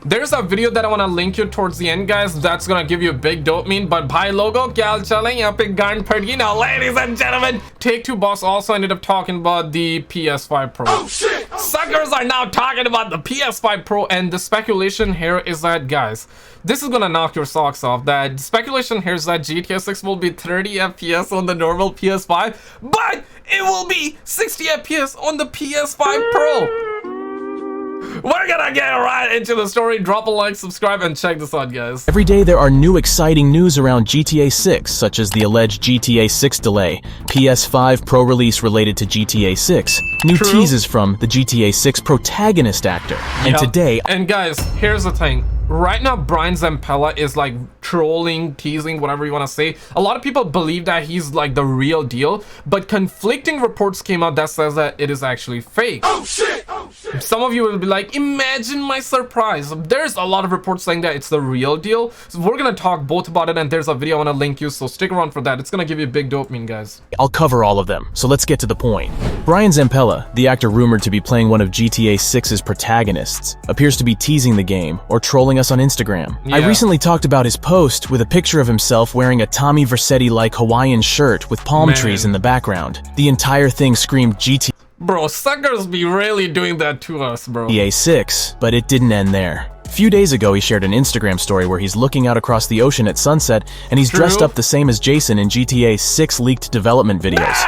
There's a video that I want to link you towards the end, guys. That's gonna give you a big dopamine. But bhai logo, kya chale yahan pe gaan phad now, ladies and gentlemen. Take-Two boss also ended up talking about the PS5 Pro. Oh shit! Suckers are now talking about the PS5 Pro, and the speculation here is that, guys, this is gonna knock your socks off. That speculation here is that GTA 6 will be 30 FPS on the normal PS5, but it will be 60 FPS on the PS5 Pro. We're gonna get right into the story. Drop a like, subscribe, and check this out, guys. Every day there are new exciting news around GTA 6, such as the alleged GTA 6 delay, PS5 Pro release related to GTA 6, new teases from the GTA 6 protagonist actor, and today... And guys, here's the thing. Right now, Brian Zampella is like trolling, teasing, whatever you want to say. A lot of people believe that he's like the real deal, but conflicting reports came out that says that it is actually fake. Oh shit! Oh shit! Some of you will be like, imagine my surprise. There's a lot of reports saying that it's the real deal. So we're gonna talk both about it, and there's a video I want to link you, so stick around for that. It's gonna give you a big dopamine, guys. I'll cover all of them, so let's get to the point. Brian Zampella, the actor rumored to be playing one of GTA 6's protagonists, appears to be teasing the game or trolling us on Instagram. I recently talked about his post with a picture of himself wearing a Tommy Vercetti-like Hawaiian shirt with palm trees in the background. The entire thing screamed GTA. Bro, suckers be really doing that to us, bro. GTA 6, but it didn't end there. A few days ago, he shared an Instagram story where he's looking out across the ocean at sunset, and he's dressed up the same as Jason in GTA 6 leaked development videos.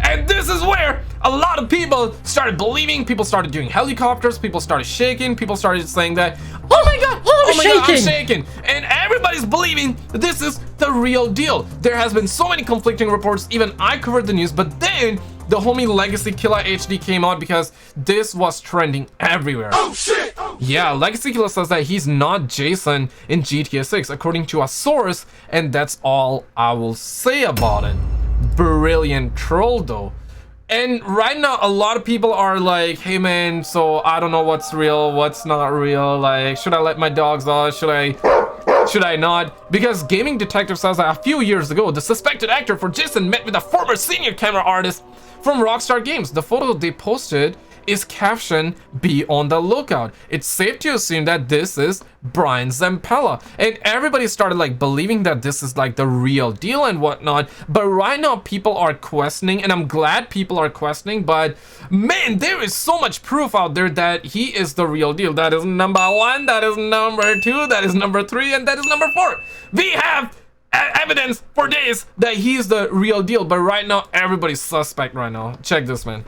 And this is where a lot of people started believing. People started doing helicopters. People started shaking. People started saying that, oh my god, I'm shaking. And everybody's believing this is the real deal. There has been so many conflicting reports. Even I covered the news, but then the homie Legacy Killa HD came out because this was trending everywhere. Oh shit! Yeah, Legacy Killa says that he's not Jason in GTA 6, according to a source, and that's all I will say about it. Brilliant troll though. And right now a lot of people are like, hey man, so I don't know what's real, what's not real, like should I let my dogs out, should I not? Because Gaming Detective says that a few years ago the suspected actor for Jason met with a former senior camera artist from Rockstar Games. The photo they posted is captioned, "Be on the lookout." It's safe to assume that this is Brian Zampella, and everybody started like believing that this is like the real deal and whatnot. But right now people are questioning, and I'm glad people are questioning, but man, there is so much proof out there that he is the real deal. That is number 1, that is number 2, that is number 3, and that is number 4. We have evidence for days that he's the real deal, but right now everybody's suspect right now. Check this, man.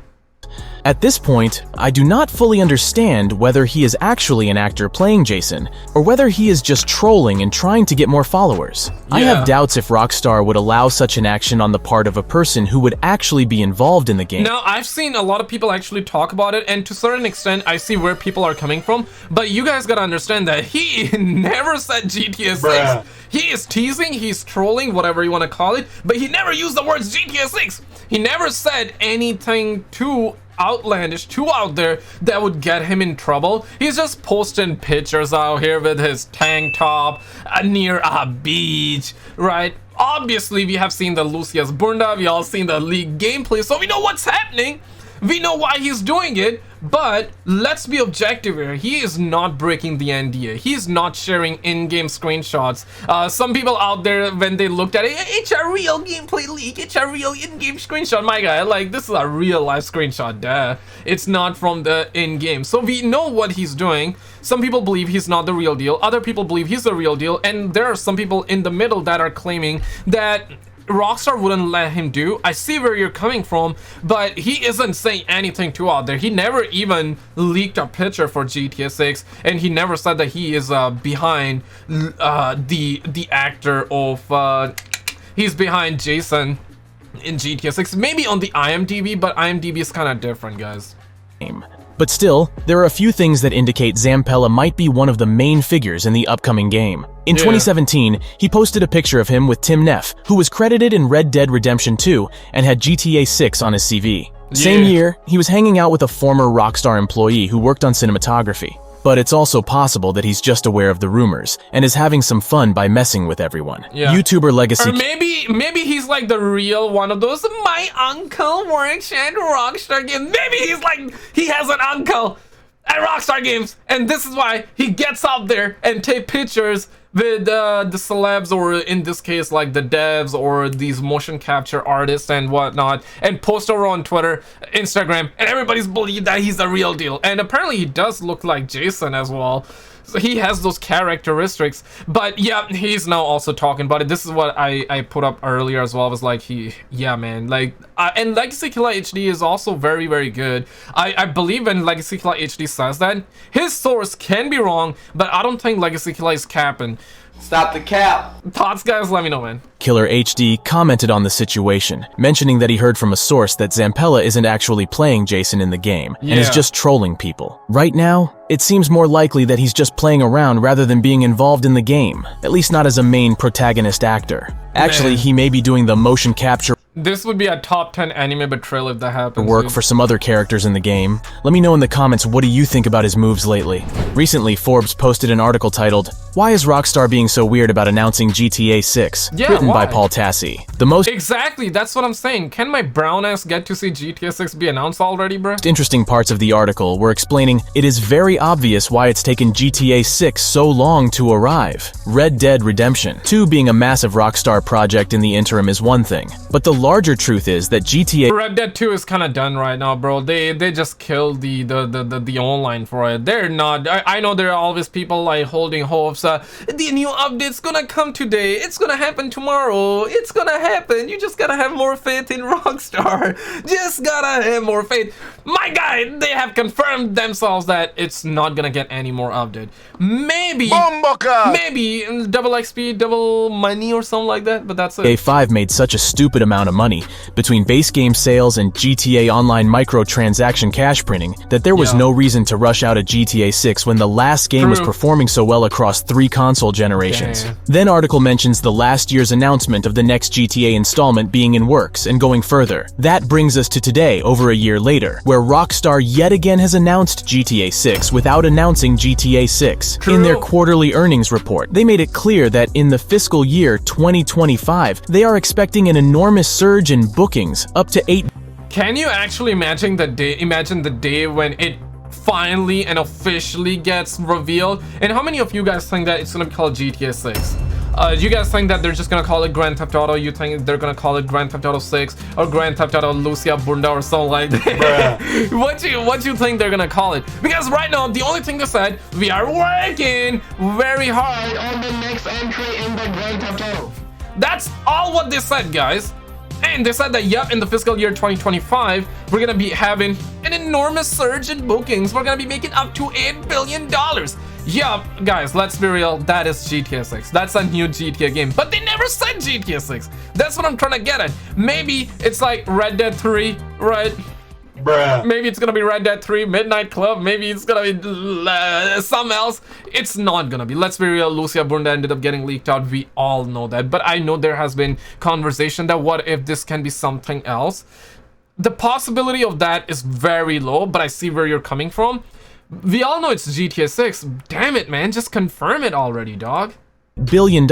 At this point, I do not fully understand whether he is actually an actor playing Jason, or whether he is just trolling and trying to get more followers. I have doubts if Rockstar would allow such an action on the part of a person who would actually be involved in the game. Now, I've seen a lot of people actually talk about it, and to a certain extent, I see where people are coming from, but you guys gotta understand that he never said GTA 6. Bruh. He is teasing, he's trolling, whatever you want to call it, but he never used the words GTA 6. He never said anything too outlandish, too out there that would get him in trouble. He's just posting pictures out here with his tank top near a beach, right? Obviously, we have seen the Lucius Bunda, we all seen the leaked gameplay, so we know what's happening. We know why he's doing it, but let's be objective here. He is not breaking the NDA. He's not sharing in-game screenshots. Some people out there, when they looked at it, it's a real gameplay leak, it's a real in-game screenshot. My guy, like, this is a real life screenshot, duh. It's not from the in-game. So we know what he's doing. Some people believe he's not the real deal. Other people believe he's the real deal. And there are some people in the middle that are claiming that Rockstar wouldn't let him do. I see where you're coming from, but he isn't saying anything too out there. He never even leaked a picture for GTA 6, and he never said that he is behind the actor of he's behind Jason in GTA 6. Maybe on the IMDb, but IMDb is kind of different, guys. But still, there are a few things that indicate Zampella might be one of the main figures in the upcoming game. In 2017, he posted a picture of him with Tim Neff, who was credited in Red Dead Redemption 2 and had GTA 6 on his CV. Same year, he was hanging out with a former Rockstar employee who worked on cinematography. But it's also possible that he's just aware of the rumors and is having some fun by messing with everyone. YouTuber Legacy... Or maybe he's like the real one of those, my uncle works at Rockstar Games. Maybe he's like, he has an uncle at Rockstar Games, and this is why he gets out there and take pictures with the celebs, or in this case like the devs or these motion capture artists and whatnot, and post over on Twitter, Instagram, and everybody's believed that he's the real deal. And apparently he does look like Jason as well. So he has those characteristics. But yeah, he's now also talking about it. This is what I put up earlier as well. I was like, yeah, man, like, and Legacy Killer HD is also very, very good. I believe when Legacy Killer HD says that, his source can be wrong, but I don't think Legacy Killer is capping. Stop the cap. Thoughts, guys? Let me know, man. Killer HD commented on the situation, mentioning that he heard from a source that Zampella isn't actually playing Jason in the game, and is just trolling people. Right now, it seems more likely that he's just playing around rather than being involved in the game, at least not as a main protagonist actor. Actually, he may be doing the motion capture This would be a top 10 anime betrayal if that happens. Work for some other characters in the game. Let me know in the comments, what do you think about his moves lately? Recently, Forbes posted an article titled, "Why is Rockstar being so weird about announcing GTA 6?" Written by Paul Tassi. The most Exactly, that's what I'm saying. Can my brown ass get to see GTA 6 be announced already, bro? interesting parts of the article were explaining it is very obvious why it's taken GTA 6 so long to arrive. Red Dead Redemption 2 being a massive Rockstar project in the interim is one thing, but the larger truth is that GTA Red Dead 2 is kind of done right now, bro. They just killed the online for it. They're not. I know there are always people like holding hopes. The new update's gonna come today. It's gonna happen tomorrow. It's gonna happen. You just gotta have more faith in Rockstar. Just gotta have more faith. My guy, they have confirmed themselves that it's not gonna get any more update. Maybe double XP, double money or something like that, but that's it. GTA 5 made such a stupid amount of money between base game sales and GTA Online microtransaction cash printing that there was no reason to rush out a GTA 6 when the last game was performing so well across 3 console generations. Then article mentions the last year's announcement of the next GTA installment being in works and going further. That brings us to today, over a year later, where Rockstar yet again has announced GTA 6 without announcing GTA 6. In their quarterly earnings report, they made it clear that in the fiscal year 2025, they are expecting an enormous surge in bookings, up to 8. Can you actually imagine the day when it finally and officially gets revealed? And how many of you guys think that it's gonna be called GTA 6? You guys think that they're just gonna call it Grand Theft Auto? You think they're gonna call it Grand Theft Auto 6 or Grand Theft Auto Lucia Bunda or something like that? What you think they're gonna call it? Because right now, the only thing they said, we are working very hard on the next entry in the Grand Theft Auto. That's all what they said, guys. And they said that, yep, in the fiscal year 2025, we're gonna be having an enormous surge in bookings. We're gonna be making up to $8 billion. Yup, guys, let's be real, that is GTA 6. That's a new GTA game. But they never said GTA 6. That's what I'm trying to get at. Maybe it's like Red Dead 3, right? Bruh. Maybe it's gonna be Red Dead 3, Midnight Club. Maybe it's gonna be something else. It's not gonna be. Let's be real, Lucia Bunda ended up getting leaked out. We all know that. But I know there has been conversation that what if this can be something else. The possibility of that is very low, but I see where you're coming from. We all know it's GTA 6. Damn it, man. Just confirm it already, dog. Billion,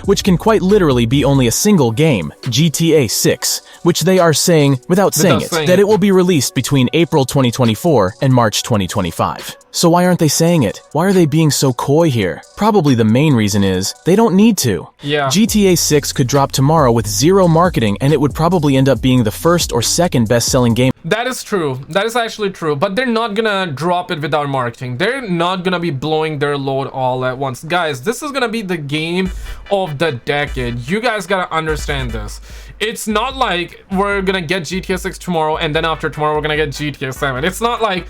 which can quite literally be only a single game, GTA 6, which they are saying, without saying it, that it will be released between April 2024 and March 2025. So why aren't they saying it? Why are they being so coy here? Probably the main reason is, they don't need to. Yeah. GTA 6 could drop tomorrow with zero marketing and it would probably end up being the first or second best-selling game. That is true. That is actually true. But they're not gonna drop it without marketing. They're not gonna be blowing their load all at once. Guys, this is gonna be the game of the decade. You guys gotta understand this. It's not like we're gonna get GTA 6 tomorrow and then after tomorrow we're gonna get GTA 7. It's not like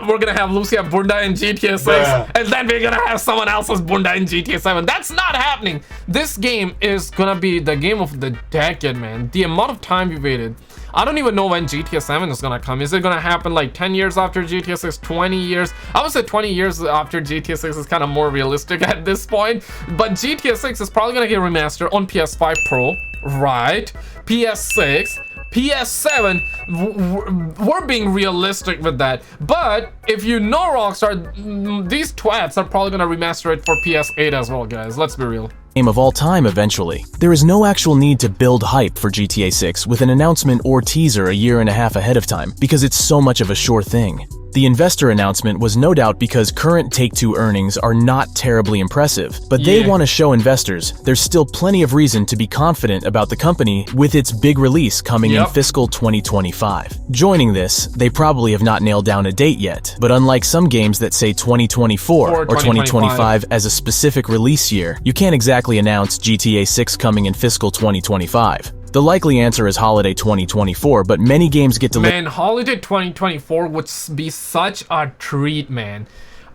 we're gonna have Lucia Bunda in GTA 6 and then we're gonna have someone else's Bunda in GTA 7. That's not happening. This game is gonna be the game of the decade, man. The amount of time we waited. I don't even know when GTA 7 is gonna come. Is it gonna happen like 10 years after GTA 6, 20 years? I would say 20 years after GTA 6 is kind of more realistic at this point. But GTA 6 is probably gonna get remastered on PS5 Pro, right? PS6, PS7, we're being realistic with that. But if you know Rockstar, these twats are probably gonna remaster it for PS8 as well, guys. Let's be real. Game of all time eventually. There is no actual need to build hype for GTA 6 with an announcement or teaser a year and a half ahead of time because it's so much of a sure thing. The investor announcement was no doubt because current Take-Two earnings are not terribly impressive, but they want to show investors there's still plenty of reason to be confident about the company with its big release coming in fiscal 2025. Joining this, they probably have not nailed down a date yet, but unlike some games that say 2024 or 2025 as a specific release year, you can't exactly announce GTA 6 coming in fiscal 2025. The likely answer is holiday 2024, but many games get delayed. Man, holiday 2024 would be such a treat, man.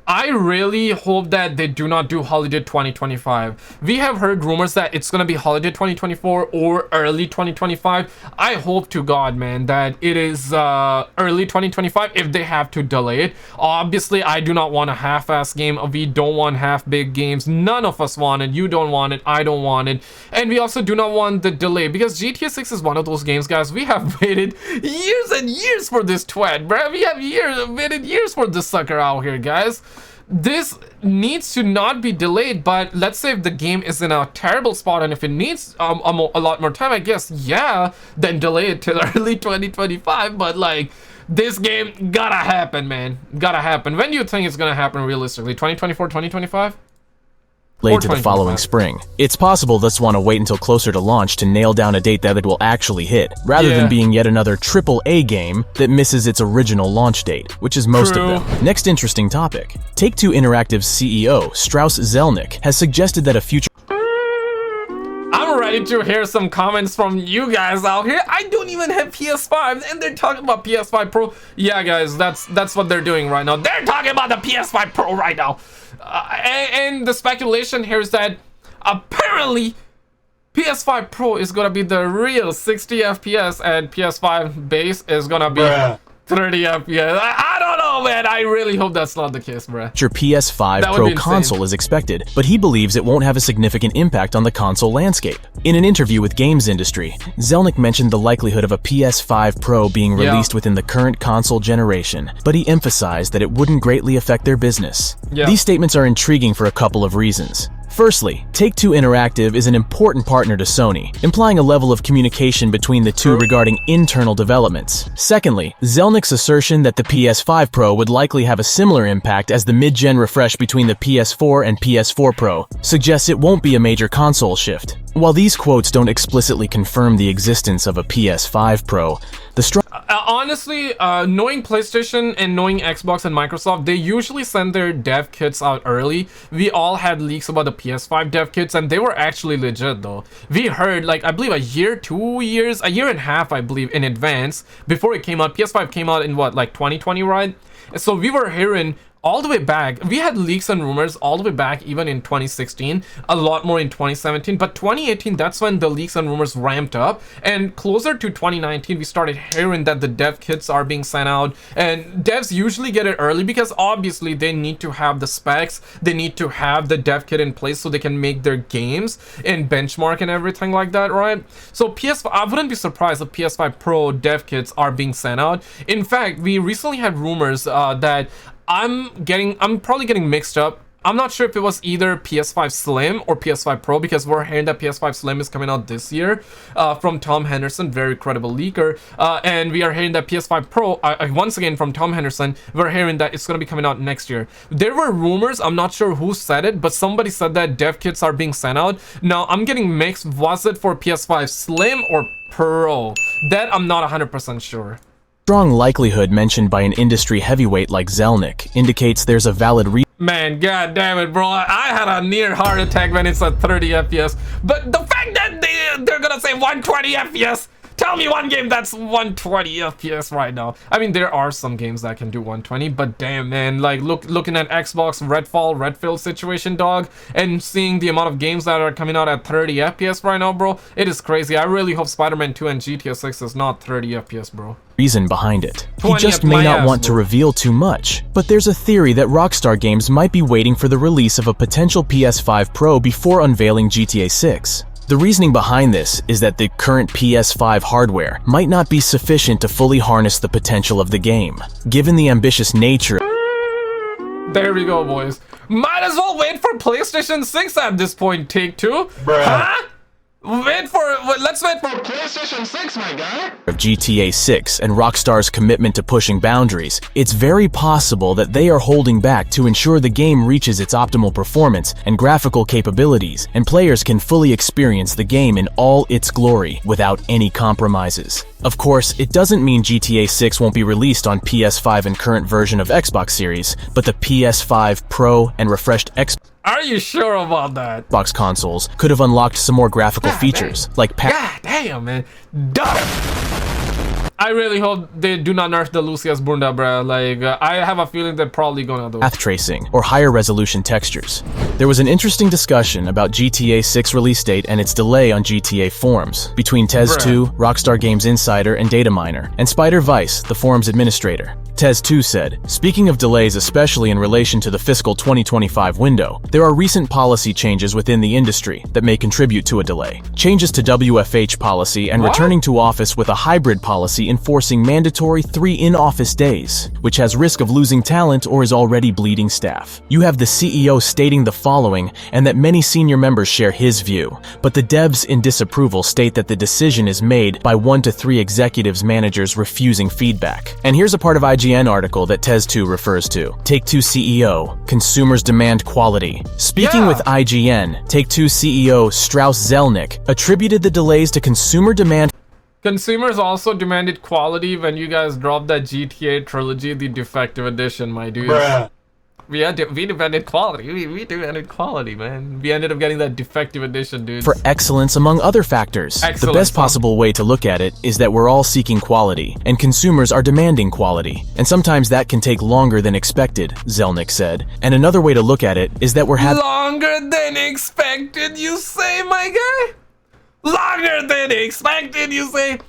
I really hope that they do not do holiday 2025. We have heard rumors that it's gonna be holiday 2024 or early 2025. I hope to God, man, that it is early 2025 if they have to delay it. Obviously, I do not want a half-ass game. We don't want half-baked games. None of us want it. You don't want it. I don't want it. And we also do not want the delay because GTA 6 is one of those games, guys. We have waited years and years for this twat, bro. We have waited years for this sucker out here, guys. This needs to not be delayed, but let's say if the game is in a terrible spot and if it needs a lot more time, I guess, yeah, then delay it till early 2025. But like, this game gotta happen, man. Gotta happen. When do you think it's gonna happen realistically? 2024, 2025? Laid to the following spring. It's possible they'll want to wait until closer to launch to nail down a date that it will actually hit, rather than being yet another AAA game that misses its original launch date, which is most of them. Next interesting topic. Take-Two Interactive's CEO, Strauss Zelnick, has suggested that a future... I'm ready to hear some comments from you guys out here. I don't even have PS5 and they're talking about PS5 Pro. Yeah, guys, that's what they're doing right now. They're talking about the PS5 Pro right now. And the speculation here is that apparently PS5 Pro is gonna be the real 60 FPS and PS5 base is gonna be 30 FPS. I don't know, man. I really hope that's not the case, bruh. Your PS5 Pro console is expected, but he believes it won't have a significant impact on the console landscape. In an interview with Games Industry, Zelnick mentioned the likelihood of a PS5 Pro being released within the current console generation, but he emphasized that it wouldn't greatly affect their business. These statements are intriguing for a couple of reasons. Firstly, Take-Two Interactive is an important partner to Sony, implying a level of communication between the two regarding internal developments. Secondly, Zelnick's assertion that the PS5 Pro would likely have a similar impact as the mid-gen refresh between the PS4 and PS4 Pro suggests it won't be a major console shift. While these quotes don't explicitly confirm the existence of a PS5 Pro, the honestly, knowing PlayStation and knowing Xbox and Microsoft, they usually send their dev kits out early. We all had leaks about the PS5 dev kits and they were actually legit though. We heard like, I believe a year, 2 years, a year and a half, I believe, in advance before it came out. PS5 came out in what, like 2020, right? So we were hearing all the way back. We had leaks and rumors all the way back even in 2016, a lot more in 2017, but 2018, that's when the leaks and rumors ramped up, and closer to 2019 we started hearing that the dev kits are being sent out, and devs usually get it early because obviously they need to have the specs, they need to have the dev kit in place so they can make their games and benchmark and everything like that, right? So I wouldn't be surprised if PS5 Pro dev kits are being sent out. In fact, we recently had rumors that I'm probably getting mixed up. I'm not sure if it was either PS5 Slim or PS5 Pro because we're hearing that PS5 Slim is coming out this year from Tom Henderson, very credible leaker. And we are hearing that PS5 Pro, once again from Tom Henderson, we're hearing that it's going to be coming out next year. There were rumors, I'm not sure who said it, but somebody said that dev kits are being sent out. Now, I'm getting mixed. Was it for PS5 Slim or Pro? That I'm not 100% sure. Strong likelihood mentioned by an industry heavyweight like Zelnick indicates there's a valid reason. Man, god damn it, bro. I had a near heart attack when it's at 30 FPS. But the fact that they're gonna say 120 FPS, tell me one game that's 120 FPS right now. I mean, there are some games that can do 120, but damn, man, like looking at Xbox Redfield situation, dog, and seeing the amount of games that are coming out at 30 FPS right now, bro, it is crazy. I really hope Spider-Man 2 and GTA 6 is not 30 FPS, bro. Reason behind it. He just may not want to reveal too much, but there's a theory that Rockstar Games might be waiting for the release of a potential PS5 Pro before unveiling GTA 6. The reasoning behind this is that the current PS5 hardware might not be sufficient to fully harness the potential of the game, given the ambitious nature. There we go, boys. Might as well wait for PlayStation 6 at this point, Take-Two. Huh? Let's wait for PlayStation 6, my guy. Of GTA 6 and Rockstar's commitment to pushing boundaries, it's very possible that they are holding back to ensure the game reaches its optimal performance and graphical capabilities, and players can fully experience the game in all its glory without any compromises. Of course, it doesn't mean GTA 6 won't be released on PS5 and current version of Xbox Series, but the PS5 Pro and refreshed Xbox Are you sure about that? consoles could have unlocked some more graphical features, like God damn, man. Duh. I really hope they do not nerf the Lucius Bunda, bruh. Like, I have a feeling they're probably gonna do. path tracing, or higher resolution textures. There was an interesting discussion about GTA 6 release date and its delay on GTA forums between Tez2, Rockstar Games Insider and Dataminer, and Spider Vice, the forum's administrator. Tez2 said, speaking of delays especially in relation to the fiscal 2025 window, there are recent policy changes within the industry that may contribute to a delay. Changes to WFH policy and returning to office with a hybrid policy enforcing mandatory 3 in-office days, which has risk of losing talent or is already bleeding staff. You have the CEO stating the following, and that many senior members share his view, but the devs in disapproval state that the decision is made by 1 to 3 executives managers refusing feedback. And here's a part of IGN article that Tez2 refers to. Take-Two CEO, consumers demand quality. Speaking with IGN, Take-Two CEO Strauss Zelnick attributed the delays to consumer demand. Consumers also demanded quality when you guys dropped that GTA trilogy, the defective edition, my dude. Bruh. We demanded quality. We demanded quality, man. We ended up getting that defective edition, dude. For excellence among other factors. The best possible way to look at it is that we're all seeking quality, and consumers are demanding quality. And sometimes that can take longer than expected, Zelnick said. And another way to look at it is that we're having longer than expected, you say, my guy? Longer than expected, you say?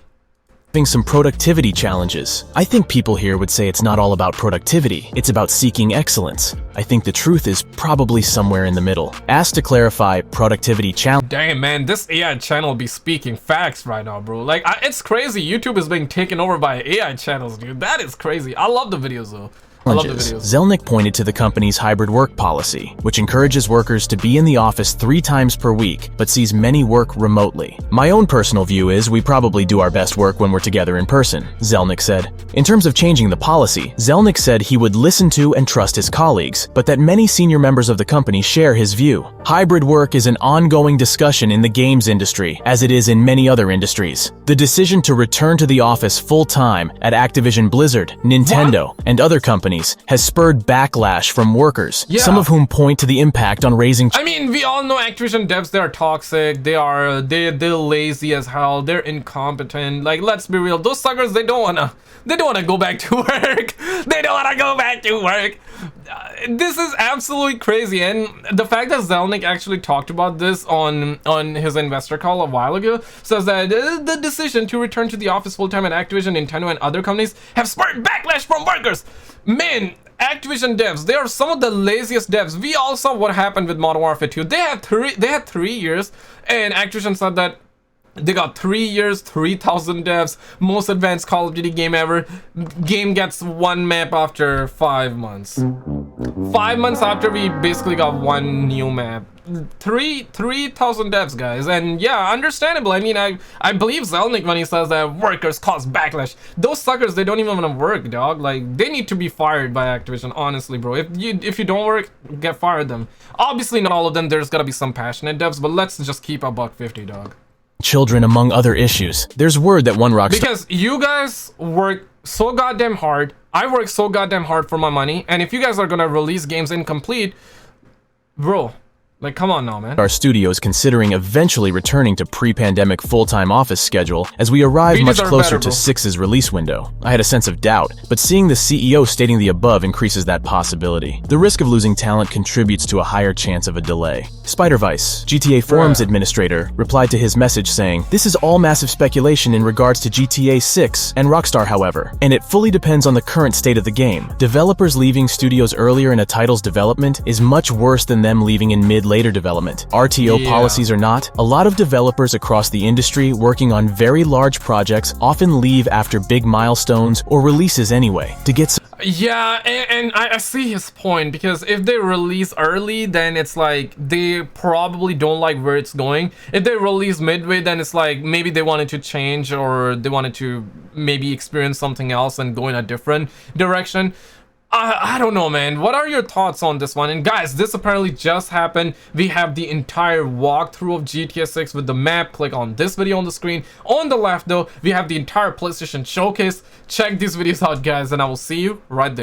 some productivity challenges. I think people here would say it's not all about productivity, it's about seeking excellence. I think the truth is probably somewhere in the middle. Asked to clarify productivity challenge. Damn, man, this AI channel be speaking facts right now, bro. Like, it's crazy. YouTube is being taken over by AI channels, dude. That is crazy. I love the videos, though. Zelnick pointed to the company's hybrid work policy, which encourages workers to be in the office 3 times per week, but sees many work remotely. My own personal view is we probably do our best work when we're together in person, Zelnick said. In terms of changing the policy, Zelnick said he would listen to and trust his colleagues, but that many senior members of the company share his view. Hybrid work is an ongoing discussion in the games industry, as it is in many other industries. The decision to return to the office full-time at Activision Blizzard, Nintendo, and other companies has spurred backlash from workers, some of whom point to the impact on raising. I mean, we all know Activision devs, they're toxic, they're lazy as hell, they're incompetent. Like, let's be real, those suckers, they don't wanna go back to work. They don't wanna go back to work. This is absolutely crazy, and the fact that Zelnick actually talked about this on his investor call a while ago says that the decision to return to the office full-time at Activision, Nintendo, and other companies have spurred backlash from workers. Man, Activision devs, they are some of the laziest devs. We all saw what happened with Modern Warfare 2. They had 3 years, and Activision said that they got 3 years, 3,000 devs, most advanced Call of Duty game ever. Game gets 1 map after 5 months. 5 months after we basically got 1 new map. 3,000 devs, guys. And yeah, understandable. I mean, I believe Zelnick when he says that workers cause backlash. Those suckers, they don't even want to work, dog. Like, they need to be fired by Activision, honestly, bro. If you don't work, fire them. Obviously, not all of them. There's gotta be some passionate devs, but let's just keep a $150, dog. Children among other issues. There's word that one Rockstar. Because you guys work so goddamn hard. I work so goddamn hard for my money. And if you guys are gonna release games incomplete, bro, like, come on now, man. Our studio is considering eventually returning to pre-pandemic full-time office schedule as we arrive much closer to 6's release window. I had a sense of doubt, but seeing the CEO stating the above increases that possibility. The risk of losing talent contributes to a higher chance of a delay. Spider Vice, GTA Forums administrator, replied to his message saying, "This is all massive speculation in regards to GTA 6 and Rockstar, however, and it fully depends on the current state of the game. Developers leaving studios earlier in a title's development is much worse than them leaving in mid later development. RTO policies or not, a lot of developers across the industry working on very large projects often leave after big milestones or releases anyway to get some. Yeah, and I see his point, because if they release early, then it's like they probably don't like where it's going. If they release midway, then it's like maybe they wanted to change, or they wanted to maybe experience something else and go in a different direction. I don't know, man. What are your thoughts on this one? And guys, this apparently just happened. We have the entire walkthrough of GTA 6 with the map. Click on this video on the screen. On the left though, we have the entire PlayStation showcase. Check these videos out, guys, and I will see you right there.